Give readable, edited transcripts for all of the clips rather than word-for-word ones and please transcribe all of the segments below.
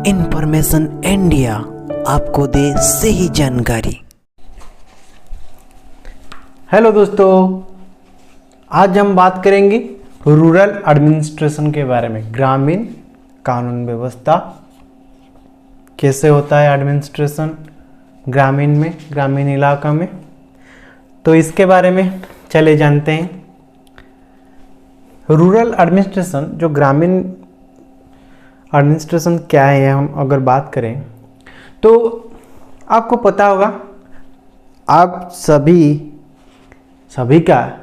Information India आपको दे सही जानकारी। हेलो दोस्तों, आज हम बात करेंगे रूरल एडमिनिस्ट्रेशन के बारे में। ग्रामीण कानून व्यवस्था कैसे होता है एडमिनिस्ट्रेशन ग्रामीण में, ग्रामीण इलाका में, तो इसके बारे में चले जानते हैं। रूरल एडमिनिस्ट्रेशन, जो ग्रामीण एडमिनिस्ट्रेशन क्या है, हम अगर बात करें तो आपको पता होगा, आप सभी का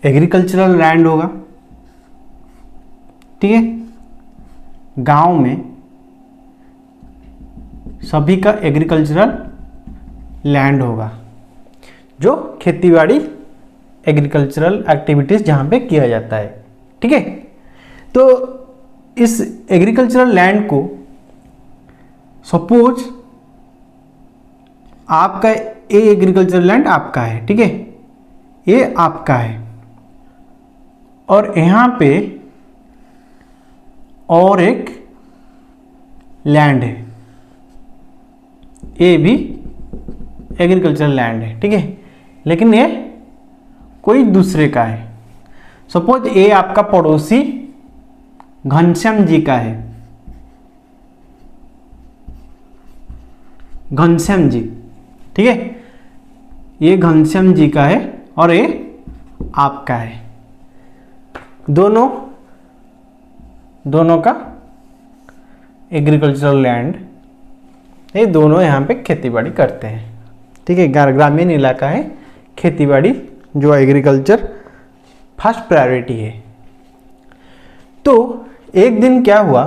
एग्रीकल्चरल लैंड होगा, ठीक है। गांव में सभी का एग्रीकल्चरल लैंड होगा, जो खेतीबाड़ी एग्रीकल्चरल एक्टिविटीज जहां पे किया जाता है, ठीक है। तो इस एग्रीकल्चरल लैंड को सपोज आपका ये एग्रीकल्चरल लैंड आपका है, ठीक है, ये आपका है, और यहां पे और एक लैंड है, ये भी एग्रीकल्चरल लैंड है, ठीक है, लेकिन ये कोई दूसरे का है। सपोज ये आपका पड़ोसी घनश्याम जी का है, घनश्याम जी, ठीक है, ये घनश्याम जी का है और ये आपका है। दोनों का एग्रीकल्चरल लैंड, ये दोनों यहाँ पे खेतीबाड़ी करते हैं, ठीक है। ग्रामीण इलाका है, खेतीबाड़ी जो एग्रीकल्चर फर्स्ट प्रायोरिटी है। तो एक दिन क्या हुआ,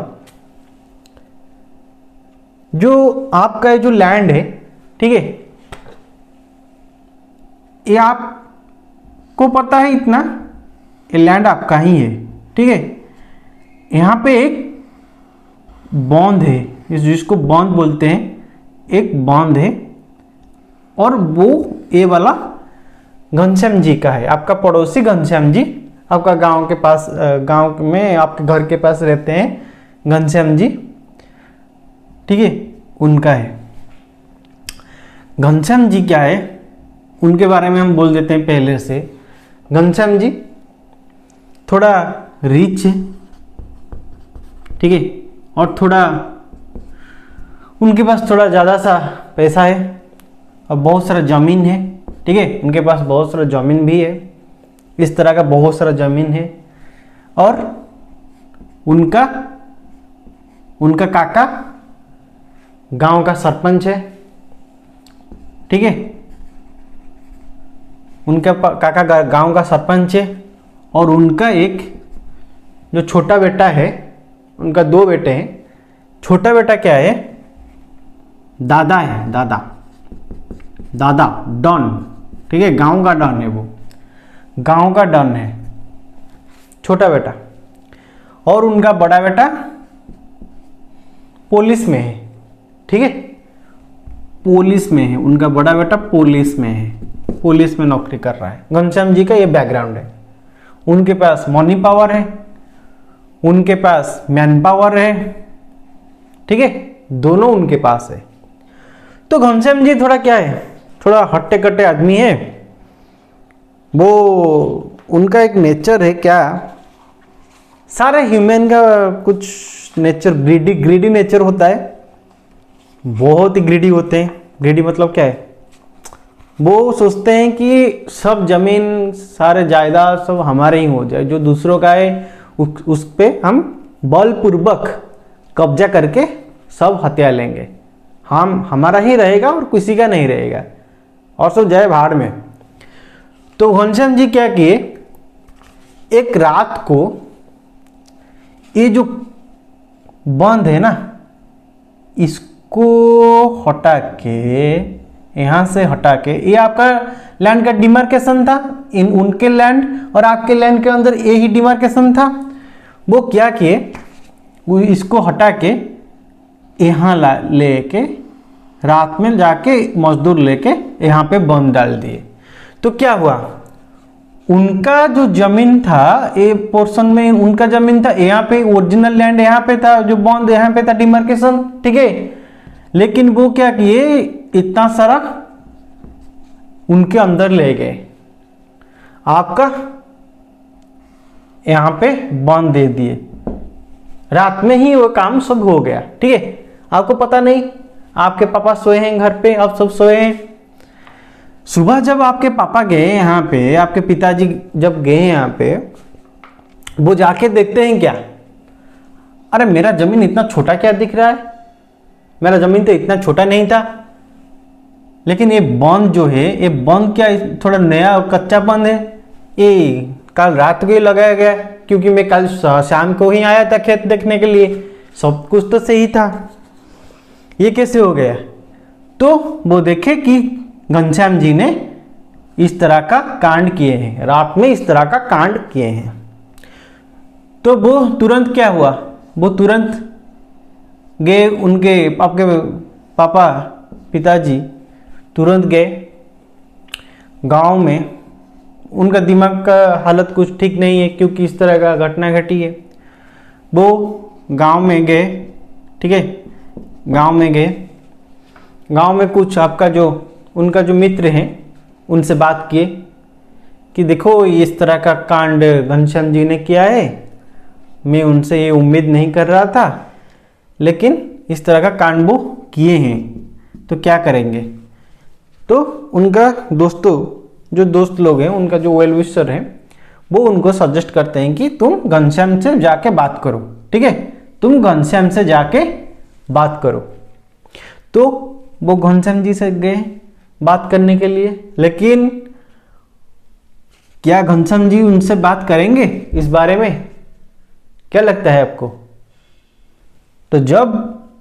जो आपका जो लैंड है, ठीक है, ये आपको पता है इतना, ये लैंड आपका ही है, ठीक है। यहां पे एक बांध है, जिसको बांध बोलते हैं, एक बांध है, और वो ये वाला घनश्याम जी का है, आपका पड़ोसी घनश्याम जी, आपका गांव के पास, गांव में आपके घर के पास रहते हैं घनश्याम जी, ठीक है, उनका है। घनश्याम जी क्या है, उनके बारे में हम बोल देते हैं पहले से। घनश्याम जी थोड़ा रिच है, ठीक है, और थोड़ा उनके पास थोड़ा ज़्यादा सा पैसा है और बहुत सारा ज़मीन है, ठीक है, उनके पास बहुत सारा ज़मीन भी है, इस तरह का बहुत सारा ज़मीन है। और उनका काका गांव का सरपंच है, ठीक है, उनका काका गांव का सरपंच है, और उनका एक जो छोटा बेटा है, उनका दो बेटे हैं। छोटा बेटा क्या है, दादा है, दादा डॉन, ठीक है, गांव का डॉन है, वो गांव का डॉन है छोटा बेटा। और उनका बड़ा बेटा पुलिस में है, ठीक है, पुलिस में है, उनका बड़ा बेटा पुलिस में है, पुलिस में नौकरी कर रहा है। घनश्याम जी का ये बैकग्राउंड है। उनके पास मनी पावर है, उनके पास मैन पावर है, ठीक है, दोनों उनके पास है। तो घनश्याम जी थोड़ा क्या है, थोड़ा हट्टे कट्टे आदमी है। वो उनका एक नेचर है, क्या, सारे ह्यूमन का कुछ नेचर ग्रीडी नेचर होता है, बहुत ही ग्रीडी होते हैं। ग्रीडी मतलब क्या है, वो सोचते हैं कि सब जमीन, सारे जायदाद सब हमारे ही हो जाए, जो दूसरों का है उस पे हम बलपूर्वक कब्जा करके सब हत्या लेंगे, हमारा ही रहेगा और किसी का नहीं रहेगा, और सब जाए भाड़ में। तो घनश्याम जी क्या किए, एक रात को ये जो बंद है ना, इसको हटा के, यहां से हटा के, ये आपका लैंड का डिमार्केशन था, उनके लैंड और आपके लैंड के अंदर यही डिमार्केशन था। वो क्या किए, वो इसको हटा के यहाँ लेके रात में जाके मजदूर लेके यहाँ पे बम डाल दिए। तो क्या हुआ, उनका जो जमीन था, ए पोर्शन में उनका जमीन था, यहाँ पे ओरिजिनल लैंड यहाँ पे था, जो बॉन्ड यहाँ पे था, डिमार्केशन, ठीक है। लेकिन वो क्या किए, इतना सारा उनके अंदर ले गए, आपका यहाँ पे बॉन्ड दे दिए। रात में ही वो काम सब हो गया, ठीक है। आपको पता नहीं, आपके पापा सोए हैं घर पे, आप सब सोए हैं। सुबह जब आपके पापा गए यहाँ पे, आपके पिताजी जब गए यहाँ पे, वो जाके देखते हैं क्या, अरे मेरा जमीन इतना छोटा क्या दिख रहा है, मेरा जमीन तो इतना छोटा नहीं था। लेकिन ये बंद जो है, ये बंद क्या थोड़ा नया और कच्चा बंद है, ये कल रात को ही लगाया गया, क्योंकि मैं कल शाम को ही आया था खेत देखने के लिए, सब कुछ तो सही था, ये कैसे हो गया। तो वो देखे कि घनश्याम जी ने इस तरह का कांड किए हैं, रात में इस तरह का कांड किए हैं। तो वो तुरंत क्या हुआ, वो तुरंत गए, उनके आपके पापा पिताजी तुरंत गए गांव में। उनका दिमाग का हालत कुछ ठीक नहीं है, क्योंकि इस तरह का घटना घटी है। वो गांव में गए, ठीक है, गांव में गए, गांव में कुछ आपका जो उनका जो मित्र हैं उनसे बात किए कि देखो इस तरह का कांड घनश्याम जी ने किया है, मैं उनसे ये उम्मीद नहीं कर रहा था, लेकिन इस तरह का कांड वो किए हैं, तो क्या करेंगे। तो उनका दोस्तों, जो दोस्त लोग हैं, उनका जो वेल विशर है, वो उनको सजेस्ट करते हैं कि तुम घनश्याम से जाके बात करो, ठीक है, तुम घनश्याम से जाके बात करो। तो वो घनश्याम जी से गए बात करने के लिए, लेकिन क्या घनश्याम जी उनसे बात करेंगे इस बारे में, क्या लगता है आपको। तो जब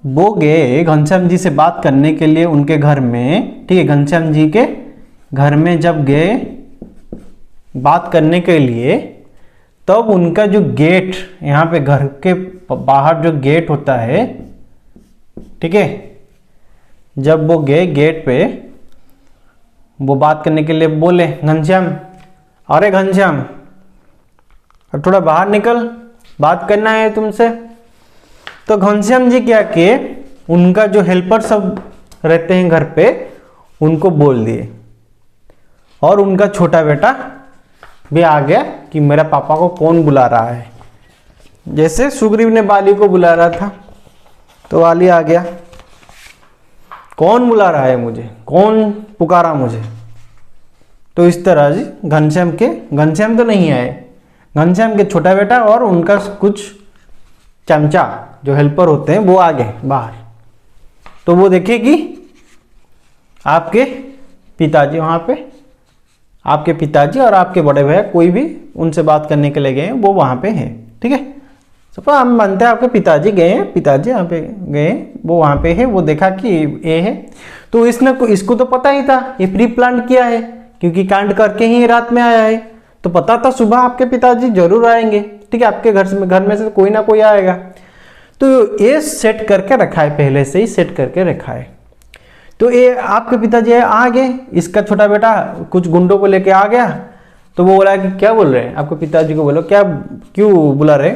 वो गए घनश्याम जी से बात करने के लिए उनके घर में, ठीक है, घनश्याम जी के घर में जब गए बात करने के लिए, तब उनका जो गेट, यहाँ पे घर के बाहर जो गेट होता है, ठीक है, जब वो गए गेट पे, वो बात करने के लिए बोले, घनश्याम, अरे घनश्याम थोड़ा बाहर निकल, बात करना है तुमसे। तो घनश्याम जी क्या किए, उनका जो हेल्पर सब रहते हैं घर पे, उनको बोल दिए, और उनका छोटा बेटा भी आ गया कि मेरा पापा को कौन बुला रहा है। जैसे सुग्रीव ने बाली को बुला रहा था, तो बाली आ गया, कौन बुला रहा है मुझे, कौन पुकारा मुझे। तो इस तरह जी घनश्याम तो नहीं आए, घनश्याम के छोटा बेटा और उनका कुछ चमचा जो हेल्पर होते हैं वो आ गए बाहर। तो वो देखे कि आपके पिताजी वहाँ पे, आपके पिताजी और आपके बड़े भैया कोई भी उनसे बात करने के लिए गए, वो वहाँ पे हैं, ठीक है। सब हम मानते हैं आपके पिताजी गए हैं, पिताजी यहाँ पे गए, वो वहाँ पे है, वो देखा कि ये है। तो इसको तो पता ही था, ये प्री प्लान किया है, क्योंकि कांड करके ही रात में आया है, तो पता था सुबह आपके पिताजी जरूर आएंगे, ठीक है, आपके घर में से कोई ना कोई आएगा। तो ये सेट करके रखा है, पहले से ही सेट करके रखा है। तो ये आपके पिताजी आ गए, इसका छोटा बेटा कुछ गुंडों को लेके आ गया। तो वो बोला कि क्या बोल रहे हैं, आपके पिताजी को बोलो, क्या क्यों बुला रहे,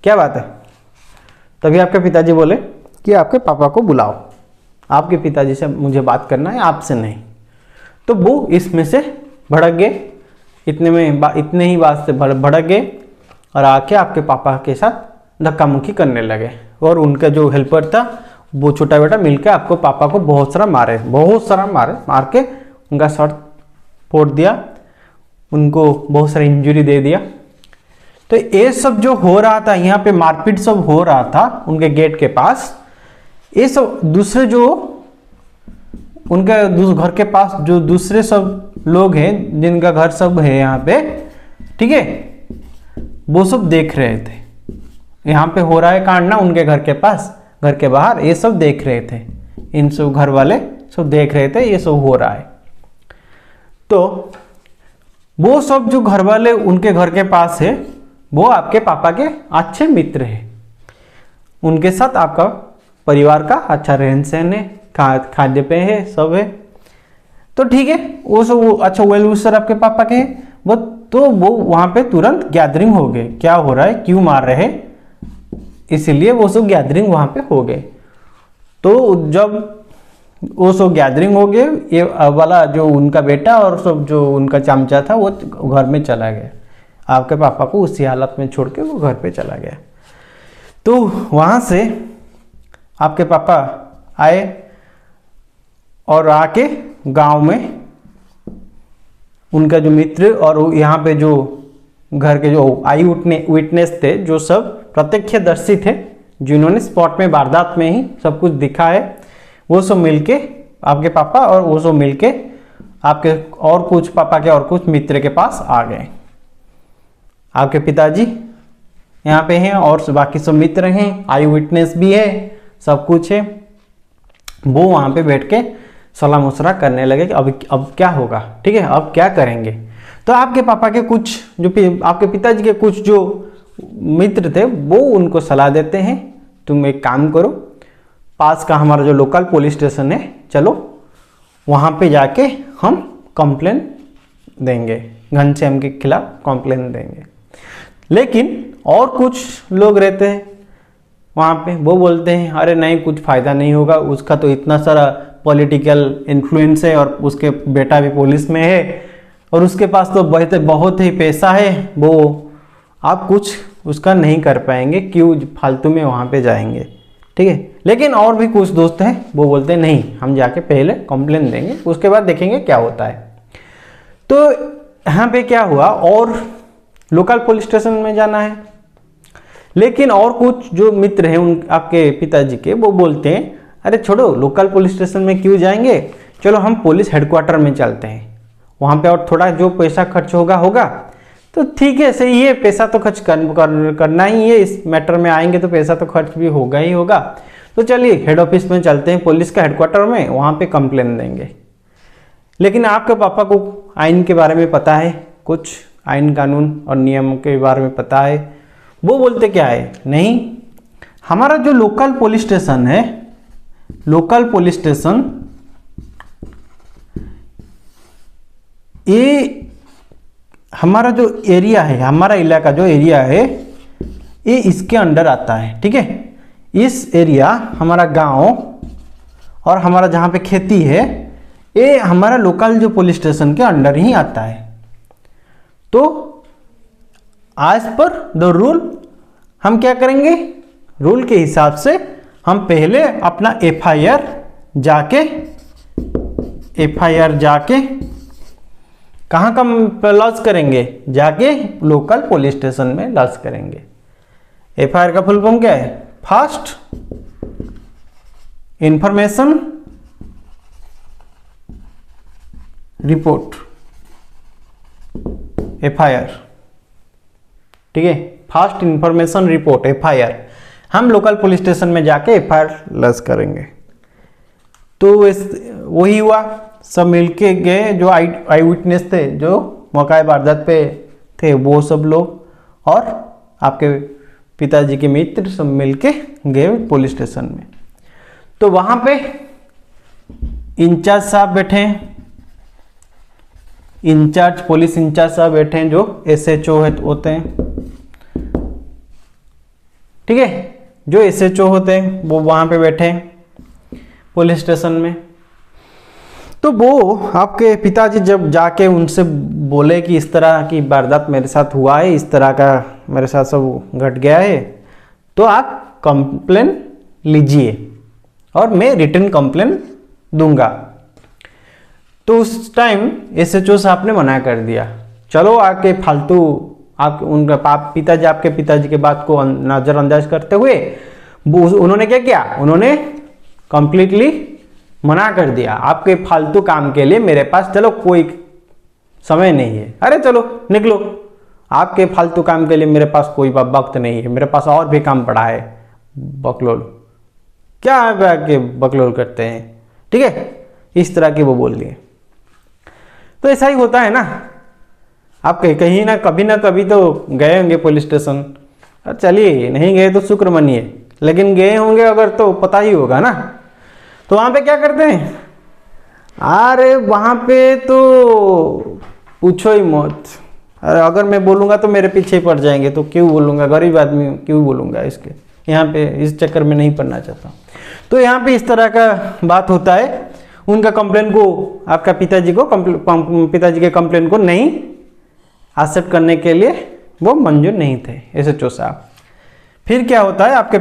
क्या बात है। तभी आपके पिताजी बोले कि आपके पापा को बुलाओ, आपके पिताजी से मुझे बात करना है, आपसे नहीं। तो वो इसमें से भड़क गए, इतने ही बात से भड़क गए और आके आपके पापा के साथ धक्का मुक्की करने लगे। और उनका जो हेल्पर था, वो छोटा बेटा मिलकर आपको पापा को बहुत सारा मारे, मार के उनका शर्ट फोड़ दिया, उनको बहुत सारा इंजरी दे दिया। तो ये सब जो हो रहा था, यहाँ पे मारपीट सब हो रहा था उनके गेट के पास, ये सब दूसरे जो उनके घर के पास जो दूसरे सब लोग हैं, जिनका घर सब है यहाँ पे, ठीक है, वो सब देख रहे थे। यहाँ पे हो रहा है कांड ना उनके घर के पास, घर के बाहर, ये सब देख रहे थे, इन सब घर वाले सब देख रहे थे ये सब हो रहा है। तो वो सब जो घर वाले उनके घर के पास है, वो आपके पापा के अच्छे मित्र हैं, उनके साथ आपका परिवार का अच्छा रहन सहन है, खाद्य पेय है, सब है। तो ठीक है, वो सब अच्छा वेल विशर आपके पापा के हैं, वो तो वो वहां पे तुरंत गैदरिंग हो गए, क्या हो रहा है, क्यों मार रहे हैं, इसीलिए वो सब गैदरिंग वहां पे हो गए। तो जब वो सब गैदरिंग हो गए, ये वाला जो उनका बेटा और सब जो उनका चमचा था वो घर में चला गया, आपके पापा को उसी हालत में छोड़ के वो घर पे चला गया। तो वहाँ से आपके पापा आए और आके गांव में उनका जो मित्र और यहाँ पे जो घर के जो आई विटनेस थे, जो सब प्रत्यक्षदर्शी थे, जिन्होंने स्पॉट में वारदात में ही सब कुछ दिखा है, वो सब मिलके आपके पापा और वो सब मिलके आपके और कुछ पापा के और कुछ मित्र के पास आ गए। आपके पिताजी यहाँ पे हैं और बाकी सब मित्र हैं, आई विटनेस भी है, सब कुछ है। वो वहाँ पे बैठ के सलाह मशवरा करने लगे कि अब क्या होगा, ठीक है, अब क्या करेंगे। तो आपके पापा के कुछ जो आपके पिताजी के कुछ जो मित्र थे वो उनको सलाह देते हैं, तुम एक काम करो, पास का हमारा जो लोकल पुलिस स्टेशन है, चलो वहाँ पे जाके हम कंप्लेन देंगे, घनश्याम के खिलाफ कंप्लेन देंगे। लेकिन और कुछ लोग रहते हैं वहाँ पे, वो बोलते हैं अरे नहीं, कुछ फ़ायदा नहीं होगा, उसका तो इतना सारा पॉलिटिकल इन्फ्लुएंस है और उसके बेटा भी पुलिस में है और उसके पास तो बहुत ही पैसा है, वो आप कुछ उसका नहीं कर पाएंगे, क्यों फालतू में वहाँ पे जाएंगे, ठीक है। लेकिन और भी कुछ दोस्त हैं वो बोलते हैं नहीं, हम जाके पहले कंप्लेन देंगे, उसके बाद देखेंगे क्या होता है। तो यहाँ पे क्या हुआ, और लोकल पुलिस स्टेशन में जाना है, लेकिन और कुछ जो मित्र हैं उन आपके पिताजी के, वो बोलते हैं अरे छोड़ो, लोकल पुलिस स्टेशन में क्यों जाएंगे, चलो हम पुलिस हेडक्वार्टर में चलते हैं, वहाँ पे और थोड़ा जो पैसा खर्च होगा तो ठीक है, सही है, पैसा तो खर्च करना ही है, इस मैटर में आएंगे तो पैसा तो खर्च भी होगा ही होगा, तो चलिए हेड ऑफिस में चलते हैं, पुलिस का हेडक्वार्टर में, वहाँ पे कंप्लेन देंगे। लेकिन आपके पापा को आइन के बारे में पता है, कुछ आइन कानून और नियम के बारे में पता है, वो बोलते क्या है, नहीं, हमारा जो लोकल पुलिस स्टेशन है, लोकल पुलिस स्टेशन ये हमारा जो एरिया है, हमारा इलाका जो एरिया है, ये इसके अंडर आता है, ठीक है। इस एरिया हमारा गांव और हमारा जहाँ पे खेती है, ये हमारा लोकल जो पुलिस स्टेशन के अंडर ही आता है। तो एज पर द रूल हम क्या करेंगे, रूल के हिसाब से हम पहले अपना एफआईआर जाके कहाँ का लॉन्च करेंगे, जाके लोकल पुलिस स्टेशन में लॉन्च करेंगे। एफआईआर का फुल फॉर्म क्या है, फर्स्ट इंफॉर्मेशन रिपोर्ट, एफआईआर, ठीक है, फर्स्ट इंफॉर्मेशन रिपोर्ट एफआईआर, हम लोकल पुलिस स्टेशन में जाके एफआईआर लॉन्च करेंगे। तो वही हुआ, सब मिलके गए, जो आई विटनेस थे, जो मौका वारदात पे थे, वो सब लोग और आपके पिताजी के मित्र सब मिलके गए पुलिस स्टेशन में। तो वहां पे इंचार्ज साहब बैठे हैं, पुलिस इंचार्ज साहब बैठे हैं, जो एसएचओ होते हैं, ठीक है, जो एसएचओ होते हैं वो वहां पे बैठे हैं पुलिस स्टेशन में। तो वो आपके पिताजी जब जाके उनसे बोले कि इस तरह की वारदात मेरे साथ हुआ है, इस तरह का मेरे साथ सब घट गया है, तो आप कंप्लेन लीजिए और मैं रिटर्न कंप्लेन दूंगा। तो उस टाइम एसएचओ साहब ने मना कर दिया, चलो आके फालतू, आप उनका पिताजी, आपके पिताजी के बात को नज़रअंदाज करते हुए उन्होंने क्या किया, उन्होंने कंप्लीटली मना कर दिया, आपके फालतू काम के लिए मेरे पास चलो कोई समय नहीं है, अरे चलो निकलो, आपके फालतू काम के लिए मेरे पास कोई वक्त नहीं है, मेरे पास और भी काम पड़ा है, बकलोल क्या है, बकलोल करते हैं, ठीक है, इस तरह की वो बोल दिए। तो ऐसा ही होता है ना, आप कहीं ना कभी तो गए होंगे पुलिस स्टेशन, चलिए नहीं गए तो शुक्र मनिए, लेकिन गए होंगे अगर तो पता ही होगा ना। तो वहां पे क्या करते हैं, अरे वहां पे तो पूछो ही मत, अरे अगर मैं बोलूँगा तो मेरे पीछे ही पड़ जाएंगे, तो क्यों बोलूँगा, गरीब आदमी हूँ, क्यों बोलूँगा इसके, यहाँ पे इस चक्कर में नहीं पड़ना चाहता। तो यहाँ पे इस तरह का बात होता है। उनका कंप्लेन को, आपका पिताजी के कंप्लेन को नहीं एक्सेप्ट करने के लिए वो मंजूर नहीं थे एसएचओ साहब। फिर क्या होता है, आपके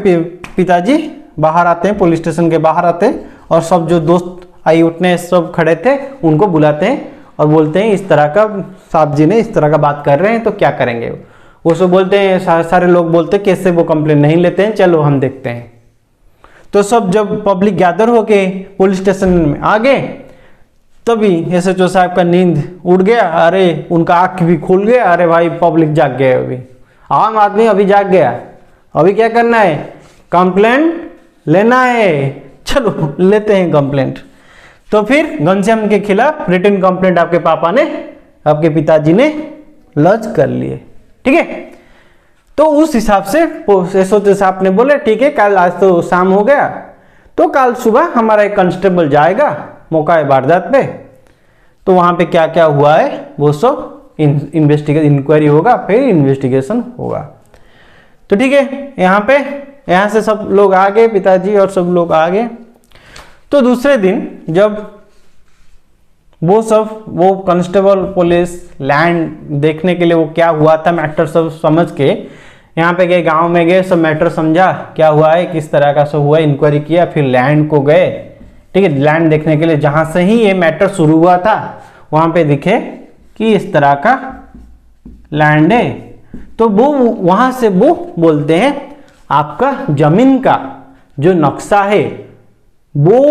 पिताजी बाहर आते हैं, पुलिस स्टेशन के बाहर आते हैं, और सब जो दोस्त आई उठने सब खड़े थे उनको बुलाते हैं और बोलते हैं इस तरह का साहब जी ने इस तरह का बात कर रहे हैं, तो क्या करेंगे। वो सब बोलते हैं, सारे लोग बोलते हैं कैसे वो कंप्लेन नहीं लेते हैं, चलो हम देखते हैं। तो सब जब पब्लिक गैदर होके पुलिस स्टेशन में आ गए, तभी एसएचओ साहब का नींद उड़ गया, अरे उनका आँख भी खुल गया, अरे भाई पब्लिक जाग गया, अभी आम आदमी अभी जाग गया, अभी क्या करना है, कंप्लेंट लेना है, चलो लेते हैं कंप्लेंट। तो फिर घनश्याम के खिलाफ रिटन कंप्लेंट आपके पापा ने, आपके पिताजी ने लॉन्च कर लिए, ठीक है। तो उस हिसाब से एसओ साहब ने बोले ठीक है, कल आज तो शाम हो गया, तो कल सुबह हमारा एक कांस्टेबल जाएगा मौका वारदात पे, तो वहां पे क्या क्या हुआ है वो सब इंक्वायरी होगा, फिर इन्वेस्टिगेशन होगा। तो ठीक है, यहाँ से सब लोग आ गए, पिताजी और सब लोग आ गए। तो दूसरे दिन जब वो कांस्टेबल पुलिस लैंड देखने के लिए, वो क्या हुआ था मैटर सब समझ के यहाँ पे गए, गांव में गए, सब मैटर समझा क्या हुआ है, किस तरह का सब हुआ, इंक्वायरी किया, फिर लैंड को गए, ठीक है, लैंड देखने के लिए। जहां से ही ये मैटर शुरू हुआ था वहां पे दिखे कि इस तरह का लैंड है, तो वो वहां से वो बोलते हैं आपका जमीन का जो नक्शा है वो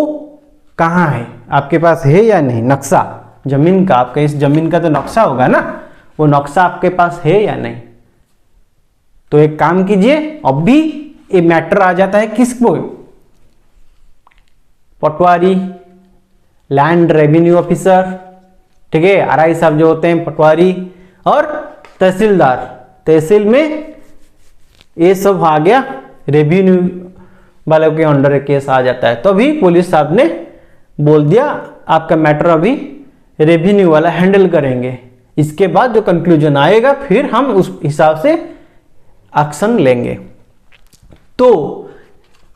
कहाँ है, आपके पास है या नहीं नक्शा जमीन का, आपका इस जमीन का तो नक्शा होगा ना, वो नक्शा आपके पास है या नहीं। तो एक काम कीजिए, अभी ये मैटर आ जाता है किसको, पटवारी, लैंड रेवेन्यू ऑफिसर, ठीक है, आरआई साहब जो होते हैं पटवारी, और तहसीलदार, तहसील में ये सब आ गया, रेवेन्यू वालों के अंडर एक केस आ जाता है। तो अभी पुलिस साहब ने बोल दिया आपका मैटर अभी रेवेन्यू वाला हैंडल करेंगे, इसके बाद जो कंक्लूजन आएगा फिर हम उस हिसाब से एक्शन लेंगे। तो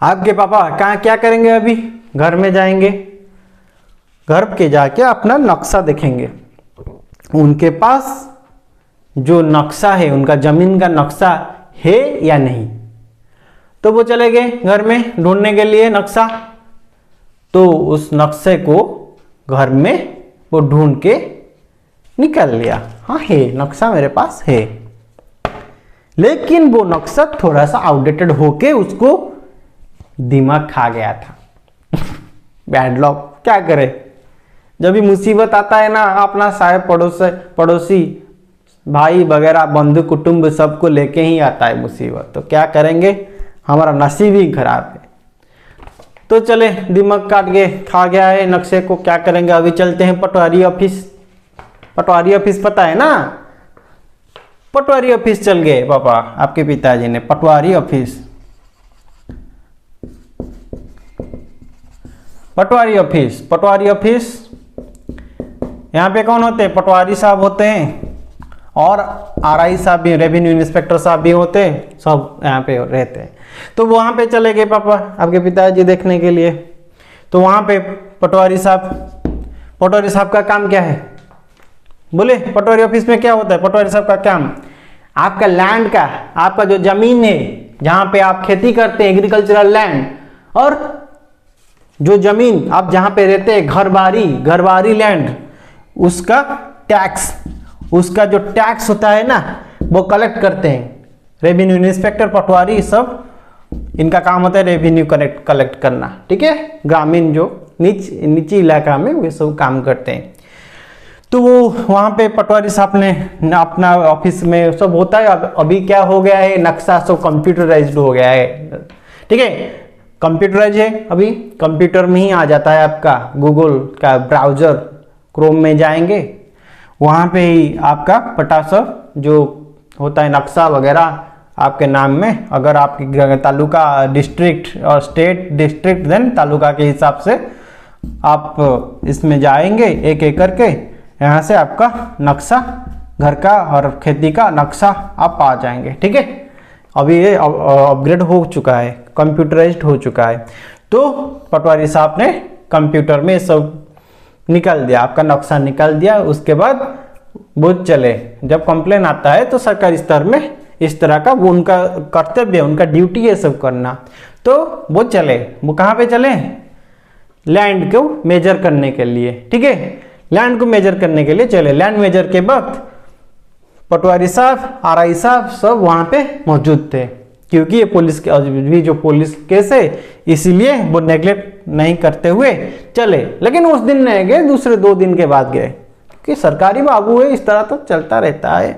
आपके पापा कहाँ क्या करेंगे, अभी घर में जाएंगे, घर के जाके अपना नक्शा देखेंगे, उनके पास जो नक्शा है, उनका जमीन का नक्शा है या नहीं। तो वो चले गए घर में ढूंढने के लिए नक्शा, तो उस नक्शे को घर में वो ढूंढ के निकाल लिया, हाँ है नक्शा मेरे पास है, लेकिन वो नक्शा थोड़ा सा आउटडेटेड होके उसको दिमाग खा गया था। बैड लक, क्या करे, जब भी मुसीबत आता है ना, अपना साहब पड़ोसी भाई वगैरह बंधु कुटुंब सबको लेके ही आता है मुसीबत, तो क्या करेंगे, हमारा नसीब ही खराब है। तो चले दिमाग काट के खा गया है नक्शे को, क्या करेंगे, अभी चलते हैं पटवारी ऑफिस। पटवारी ऑफिस पता है ना, पटवारी ऑफिस चल गए पापा आपके पिताजी ने, पटवारी ऑफिस, पटवारी ऑफिस, पटवारी ऑफिस। यहाँ पे कौन होते हैं, पटवारी साहब होते हैं, और आरआई साहब भी, रेवेन्यू इंस्पेक्टर साहब भी होते हैं, सब यहाँ पे रहते हैं। तो वहाँ पे चले गए पापा आपके पिताजी देखने के लिए। तो वहाँ पे पटवारी साहब का काम क्या है, बोले पटवारी ऑफिस में क्या होता है, पटवारी साहब का काम आपका लैंड का, आपका जो जमीन है जहाँ पे आप खेती करते हैं, एग्रीकल्चरल लैंड, और जो जमीन आप जहाँ पे रहते हैं घरबारी लैंड, उसका टैक्स, उसका जो टैक्स होता है ना वो कलेक्ट करते हैं रेवेन्यू इंस्पेक्टर, पटवारी, सब इनका काम होता है रेवेन्यू कलेक्ट करना, ठीक है, ग्रामीण जो नीचे इलाका में वे सब काम करते हैं। तो वो वहाँ पे पटवारी साहब ने अपना ऑफिस में सब होता है। अभी क्या हो गया है, नक्शा सब कंप्यूटराइज्ड हो गया है, ठीक है, कंप्यूटराइज है, अभी कंप्यूटर में ही आ जाता है आपका गूगल का ब्राउजर, क्रोम में जाएंगे, वहाँ पे ही आपका पटासर जो होता है नक्शा वगैरह आपके नाम में, अगर आपकी तालुका डिस्ट्रिक्ट और स्टेट डिस्ट्रिक्ट देन तालुका के हिसाब से आप इसमें जाएंगे, एक एक करके यहाँ से आपका नक्शा घर का और खेती का नक्शा आप पा जाएंगे। ठीक है, अभी ये अपग्रेड हो चुका है, कंप्यूटराइज्ड हो चुका है। तो पटवारी साहब ने कंप्यूटर में सब निकाल दिया, आपका नक्शा निकाल दिया। उसके बाद वो चले, जब कंप्लेन आता है तो सरकारी स्तर में इस तरह का वो उनका कर्तव्य, उनका ड्यूटी है सब करना। तो वो चले, वो कहाँ पे चले, लैंड को मेजर करने के लिए। ठीक है, लैंड को मेजर करने के लिए चले। लैंड मेजर के वक्त पटवारी साहब, आरआई साहब सब वहां पे मौजूद थे, क्योंकि ये पुलिस के भी जो पुलिस केस है, इसीलिए वो नेग्लेक्ट नहीं करते हुए चले। लेकिन उस दिन नहीं गए, दूसरे 2 दिन के बाद गए, कि सरकारी बाबू है, इस तरह तो चलता रहता है।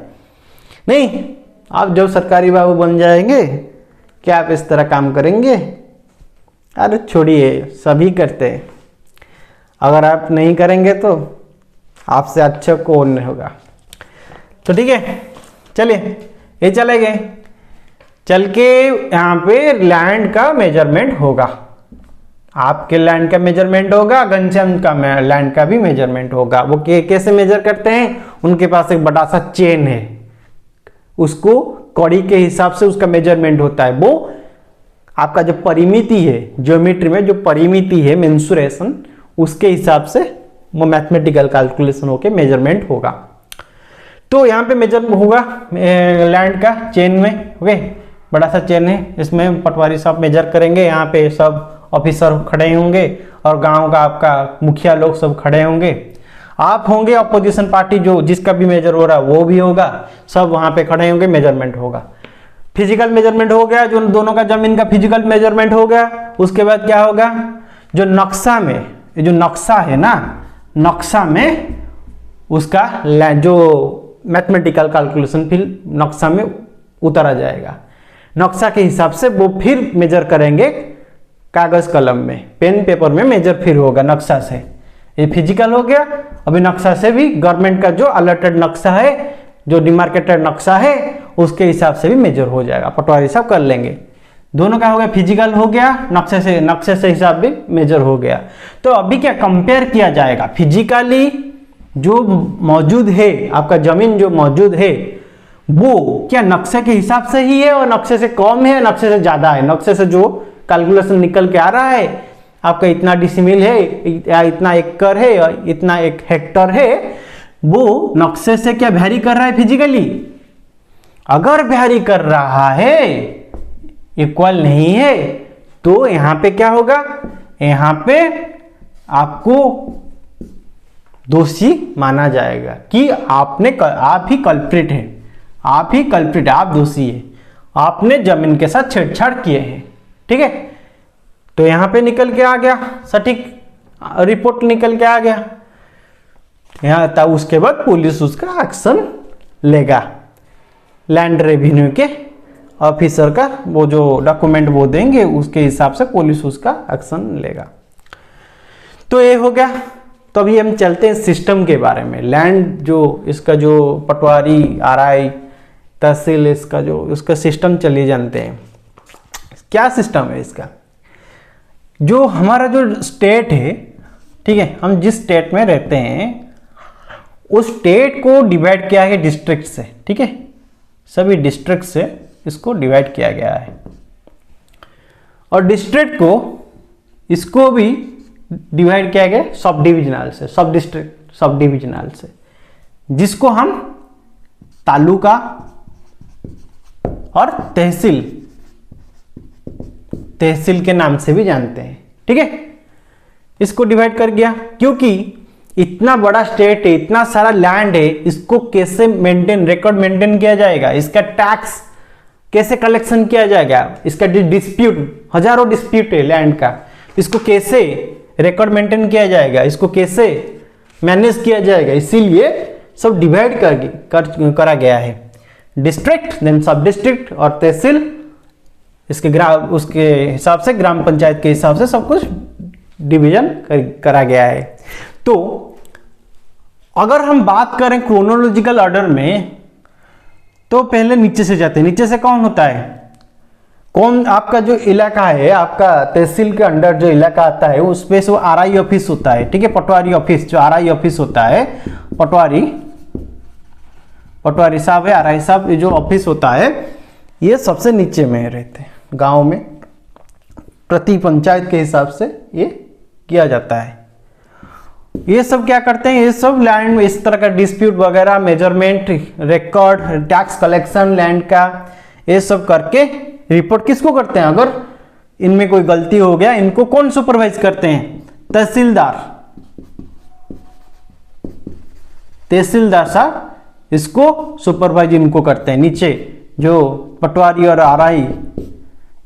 नहीं, आप जब सरकारी बाबू बन जाएंगे क्या आप इस तरह काम करेंगे? अरे छोड़िए, सभी करते हैं। अगर आप नहीं करेंगे तो आपसे अच्छा कौन नहीं होगा। तो ठीक है, चलिए ये चले गए। चल के यहाँ पे लैंड का मेजरमेंट होगा, आपके लैंड का मेजरमेंट होगा, घनश्याम का लैंड का भी मेजरमेंट होगा। वो कैसे मेजर करते हैं? उनके पास एक बड़ा सा चेन है, उसको कड़ी के हिसाब से उसका मेजरमेंट होता है। वो आपका जो परिमिति है, ज्योमेट्री में जो परिमिति है, मेंसुरेशन, उसके हिसाब से वो मैथमेटिकल कैलकुलेशन होके मेजरमेंट होगा। तो यहाँ पे मेजर होगा लैंड का चेन में। ओके, बड़ा सा चेन है, इसमें पटवारी साहब मेजर करेंगे। यहाँ पे सब ऑफिसर खड़े होंगे और गांव का आपका मुखिया लोग सब खड़े होंगे। आप होंगे अपोजिशन पार्टी, जो जिसका भी मेजर हो रहा है वो भी होगा, सब वहां पे खड़े होंगे, मेजरमेंट होगा। फिजिकल मेजरमेंट हो गया, जो दोनों का जमीन का फिजिकल मेजरमेंट हो गया। उसके बाद क्या होगा, जो नक्शा में, जो नक्शा है ना, नक्शा में उसका जो मैथमेटिकल कैलकुलेशन फिर नक्शा में उतारा जाएगा। नक्शा के हिसाब से वो फिर मेजर करेंगे कागज कलम में, पेन पेपर में मेजर फिर होगा नक्शा से। ये फिजिकल हो गया। अभी नक्शा से भी गवर्नमेंट का जो अलर्टेड नक्शा है, जो डिमार्केटेड नक्शा है, उसके हिसाब से भी मेजर हो जाएगा, पटवारी साहब कर लेंगे। दोनों का हो गया, फिजिकल हो गया, नक्शे से हिसाब भी मेजर हो गया। तो अभी क्या कंपेयर किया जाएगा, फिजिकली जो मौजूद है, आपका जमीन जो मौजूद है, वो क्या नक्शे के हिसाब से ही है और नक्शे से कम है, नक्शे से ज्यादा है। नक्शे से जो कैलकुलेशन निकल के आ रहा है, आपका इतना डिसिमिल है या इतना एकड़ है या इतना 1 हेक्टर है, वो नक्शे से क्या वैरी कर रहा है फिजिकली? अगर वैरी कर रहा है, इक्वल नहीं है, तो यहां पे क्या होगा, यहां पे आपको दोषी माना जाएगा कि आप ही कल्प्रिट है, आप ही कल्प्रिट है, आप दोषी है, आपने जमीन के साथ छेड़छाड़ किए हैं। ठीक है, तो यहां पे निकल के आ गया, सटीक रिपोर्ट निकल के आ गया यहां था। उसके बाद पुलिस उसका एक्शन लेगा, लैंड रेवेन्यू के ऑफिसर का वो जो डॉक्यूमेंट वो देंगे, उसके हिसाब से पुलिस उसका एक्शन लेगा। तो ये हो गया। तो अभी हम चलते हैं सिस्टम के बारे में। लैंड जो इसका जो पटवारी, आरआई, तहसील, इसका जो उसका सिस्टम चलिए जानते हैं। क्या सिस्टम है इसका? जो हमारा जो स्टेट है, ठीक है, हम जिस स्टेट में रहते हैं उस स्टेट को डिवाइड किया है डिस्ट्रिक्ट से। ठीक है, सभी डिस्ट्रिक्ट से इसको डिवाइड किया गया है। और डिस्ट्रिक्ट को इसको भी डिवाइड किया गया सब डिविजनल से, सब डिस्ट्रिक्ट सब डिविजनल से, जिसको हम तालुका और तहसील के नाम से भी जानते हैं। ठीक है, इसको डिवाइड कर गया, क्योंकि इतना बड़ा स्टेट है, इतना सारा लैंड है, इसको कैसे रिकॉर्ड मेंटेन किया जाएगा, इसका टैक्स कैसे कलेक्शन किया जाएगा, इसका डिस्प्यूट, हजारों डिस्प्यूट है लैंड का, इसको कैसे रिकॉर्ड मेंटेन किया जाएगा, इसको कैसे मैनेज किया जाएगा। इसीलिए सब डिवाइड करा गया है, डिस्ट्रिक्ट, देन सब डिस्ट्रिक्ट और तहसील, उसके हिसाब से ग्राम पंचायत के हिसाब से सब कुछ डिवीजन करा गया है। तो अगर हम बात करें क्रोनोलॉजिकल ऑर्डर में, तो पहले नीचे से जाते हैं। नीचे से कौन होता है, कौन आपका जो इलाका है, आपका तहसील के अंडर जो इलाका आता है उसमें से आरआई ऑफिस होता है। ठीक है, पटवारी ऑफिस, जो आरआई ऑफिस होता है, पटवारी पटवारी साहब है, आरआई साहब, ये जो ऑफिस होता है ये सबसे नीचे में रहते हैं गांव में, प्रति पंचायत के हिसाब से ये किया जाता है। ये सब क्या करते हैं, ये सब लैंड में इस तरह का डिस्प्यूट वगैरह, measurement, record, tax collection land का, ये सब करके रिपोर्ट किसको करते हैं, अगर इनमें कोई गलती हो गया इनको कौन सुपरवाइज करते हैं, तहसीलदार। तहसीलदार साहब इसको सुपरवाइज इनको करते हैं। नीचे जो पटवारी और आरआई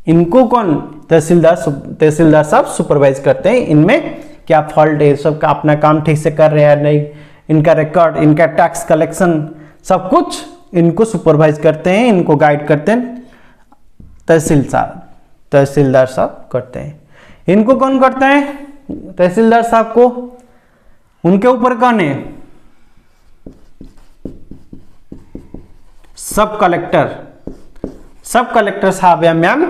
इनको कौन, तहसीलदार साहब सुपरवाइज करते हैं, इनमें क्या फॉल्ट है, सब का अपना काम ठीक से कर रहे हैं नहीं, इनका रिकॉर्ड, इनका टैक्स कलेक्शन, सब कुछ इनको सुपरवाइज करते हैं, इनको गाइड करते हैं तहसीलदार साहब करते हैं। इनको कौन करते हैं, तहसीलदार साहब को, उनके ऊपर कौन है, सब कलेक्टर साहब या मैम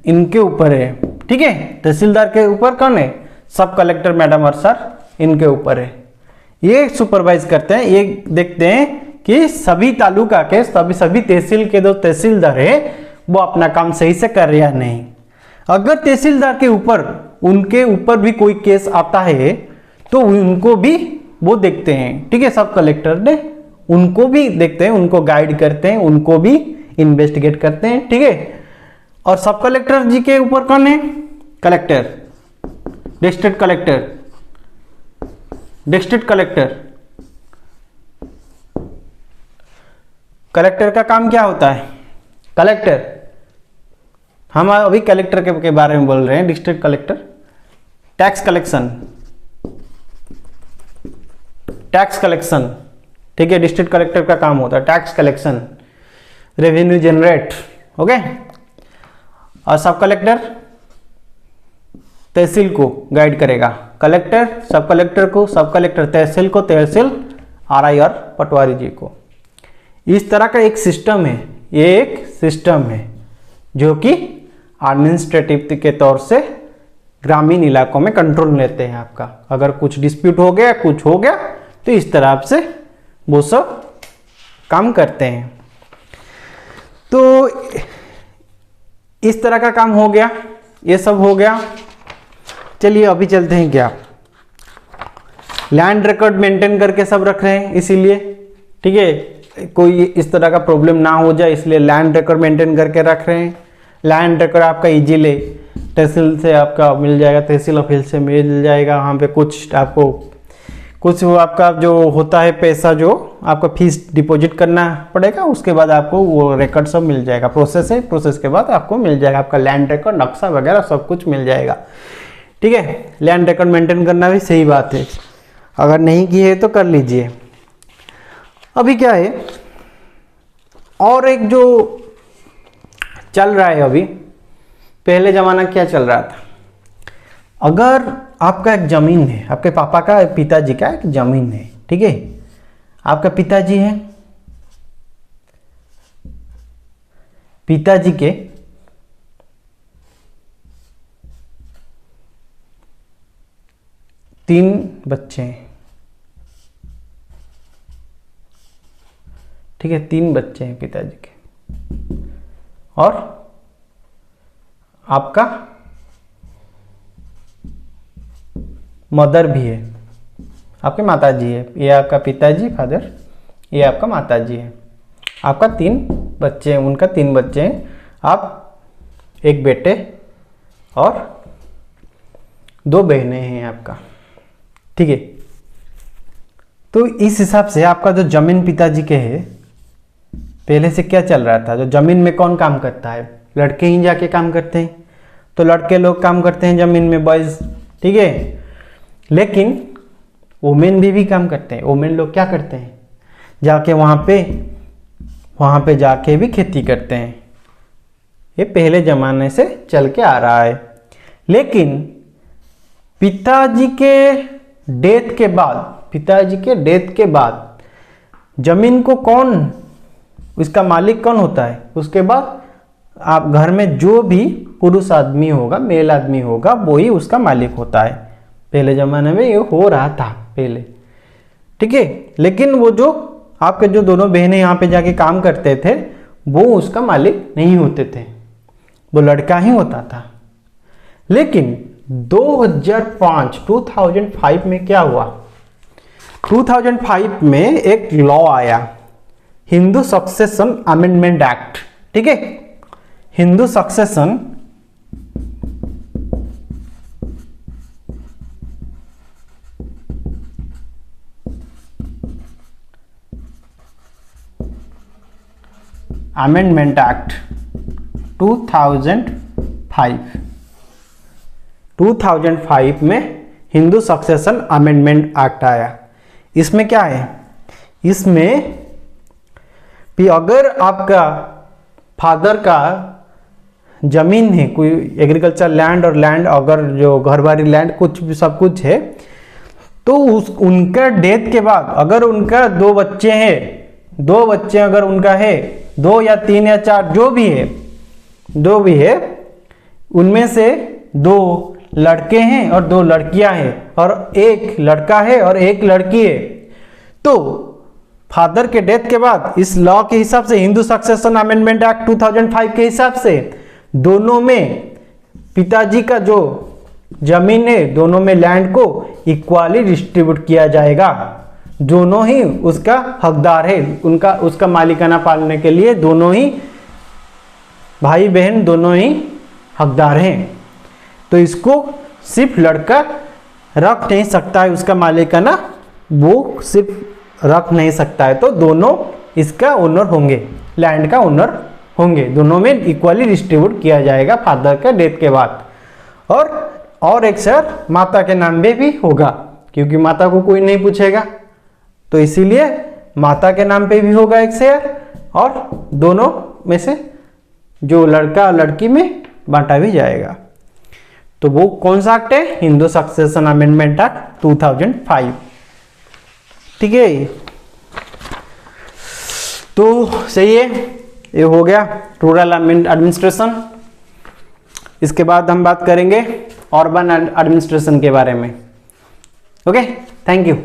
इनके ऊपर है, ठीक है। तहसीलदार के ऊपर कौन है, सब कलेक्टर मैडम और सर इनके ऊपर है। ये सुपरवाइज करते हैं, ये देखते हैं कि सभी तालुका के सभी तहसील के जो तहसीलदार है वो अपना काम सही से कर रहे या नहीं। अगर तहसीलदार के ऊपर, उनके ऊपर भी कोई केस आता है तो उनको भी वो देखते हैं, ठीक है। सब कलेक्टर ने उनको भी देखते हैं, उनको गाइड करते हैं, उनको भी इन्वेस्टिगेट करते हैं, ठीक है। और सब कलेक्टर जी के ऊपर कौन है, कलेक्टर, डिस्ट्रिक्ट कलेक्टर का काम क्या होता है, कलेक्टर, हम अभी कलेक्टर के बारे में बोल रहे हैं। डिस्ट्रिक्ट कलेक्टर टैक्स कलेक्शन, ठीक है। डिस्ट्रिक्ट कलेक्टर का काम होता है tax collection, revenue generate, okay. और सब कलेक्टर तहसील को गाइड करेगा, कलेक्टर सब कलेक्टर को, सब कलेक्टर तहसील को, तहसील आरआई और पटवारी जी को। इस तरह का एक सिस्टम है, ये एक सिस्टम है जो कि एडमिनिस्ट्रेटिव के तौर से ग्रामीण इलाकों में कंट्रोल लेते हैं आपका। अगर कुछ डिस्प्यूट हो गया, कुछ हो गया, तो इस तरह से वो सब काम करते हैं। तो इस तरह का काम हो गया, ये सब हो गया। चलिए अभी चलते हैं, क्या लैंड रिकॉर्ड मेंटेन करके सब रख रहे हैं, इसीलिए, ठीक है, कोई इस तरह का प्रॉब्लम ना हो जाए इसलिए लैंड रिकॉर्ड मेंटेन करके रख रहे हैं। लैंड रिकॉर्ड आपका इजीली तहसील से आपका मिल जाएगा, तहसील ऑफिस से मिल जाएगा। वहाँ पे कुछ आपको कुछ वो आपका जो होता है पैसा, जो आपका फीस डिपॉजिट करना पड़ेगा, उसके बाद आपको वो रिकॉर्ड सब मिल जाएगा। प्रोसेस है, प्रोसेस के बाद आपको मिल जाएगा आपका लैंड रिकॉर्ड, नक्शा वगैरह सब कुछ मिल जाएगा, ठीक है। लैंड रिकॉर्ड मेंटेन करना भी सही बात है, अगर नहीं की है तो कर लीजिए। अभी क्या है, और एक जो चल रहा है अभी, पहले जमाना क्या चल रहा था, अगर आपका एक जमीन है, आपके पापा का, पिताजी का एक जमीन है, ठीक है, आपका पिताजी है, पिताजी के तीन बच्चे हैं, ठीक है, 3 बच्चे हैं पिताजी के, और आपका मदर भी है, आपके माताजी है। ये आपका पिताजी फादर, ये आपका माताजी है। आपका 3 बच्चे हैं, उनका 3 बच्चे हैं, आप एक बेटे और 2 बहनें हैं आपका, ठीक है। तो इस हिसाब से आपका जो जमीन पिताजी के है, पहले से क्या चल रहा था, जो जमीन में कौन काम करता है, लड़के ही जाके काम करते हैं, तो लड़के लोग काम करते हैं जमीन में, बॉयज, ठीक है। लेकिन वुमेन भी काम करते हैं। वुमेन लोग क्या करते हैं, जाके वहाँ पे जाके भी खेती करते हैं। ये पहले जमाने से चल के आ रहा है। लेकिन पिताजी के डेथ के बाद जमीन को कौन, उसका मालिक कौन होता है, उसके बाद आप घर में जो भी पुरुष आदमी होगा, मेल आदमी होगा, वो ही उसका मालिक होता है। पहले जमाने में ये हो रहा था पहले, ठीक है। लेकिन वो जो आपके जो दोनों बहनें यहाँ पे जाके काम करते थे वो उसका मालिक नहीं होते थे, वो लड़का ही होता था। लेकिन 2005 में क्या हुआ, 2005 में एक लॉ आया, हिंदू सक्सेशन अमेंडमेंट एक्ट। ठीक है, हिंदू सक्सेशन अमेंडमेंट एक्ट 2005 में हिंदू सक्सेशन अमेंडमेंट एक्ट आया। इसमें क्या है, इसमें भी अगर आपका फादर का जमीन है, कोई एग्रीकल्चर लैंड और लैंड अगर जो घरबारी लैंड कुछ भी सब कुछ है, तो उनका डेथ के बाद अगर उनका 2 बच्चे हैं, 2 बच्चे अगर उनका है, 2 या 3 या 4 जो भी है, उनमें से 2 लड़के हैं और 2 लड़कियां हैं और 1 लड़का है और 1 लड़की है, तो फादर के डेथ के बाद इस लॉ के हिसाब से, हिंदू सक्सेशन अमेंडमेंट एक्ट 2005 के हिसाब से, दोनों में पिताजी का जो जमीन है, दोनों में लैंड को इक्वली डिस्ट्रीब्यूट किया जाएगा। दोनों ही उसका हकदार है, उसका मालिकाना पालने के लिए दोनों ही भाई बहन दोनों ही हकदार हैं। तो इसको सिर्फ लड़का रख नहीं सकता है, उसका मालिकाना वो सिर्फ रख नहीं सकता है, तो दोनों इसका ओनर होंगे, लैंड का ओनर होंगे, दोनों में इक्वली डिस्ट्रीब्यूट किया जाएगा फादर के डेथ के बाद। और एक शेयर माता के नाम पे भी होगा, क्योंकि माता को कोई नहीं पूछेगा, तो इसीलिए माता के नाम पे भी होगा एक शेयर, और दोनों में से जो लड़का और लड़की में बांटा भी जाएगा। तो वो कौन सा एक्ट है, हिंदू सक्सेशन अमेंडमेंट एक्ट 2005। ठीक है, तो सही है, ये हो गया रूरल एडमिनिस्ट्रेशन। इसके बाद हम बात करेंगे अर्बन एडमिनिस्ट्रेशन के बारे में। Okay, thank you.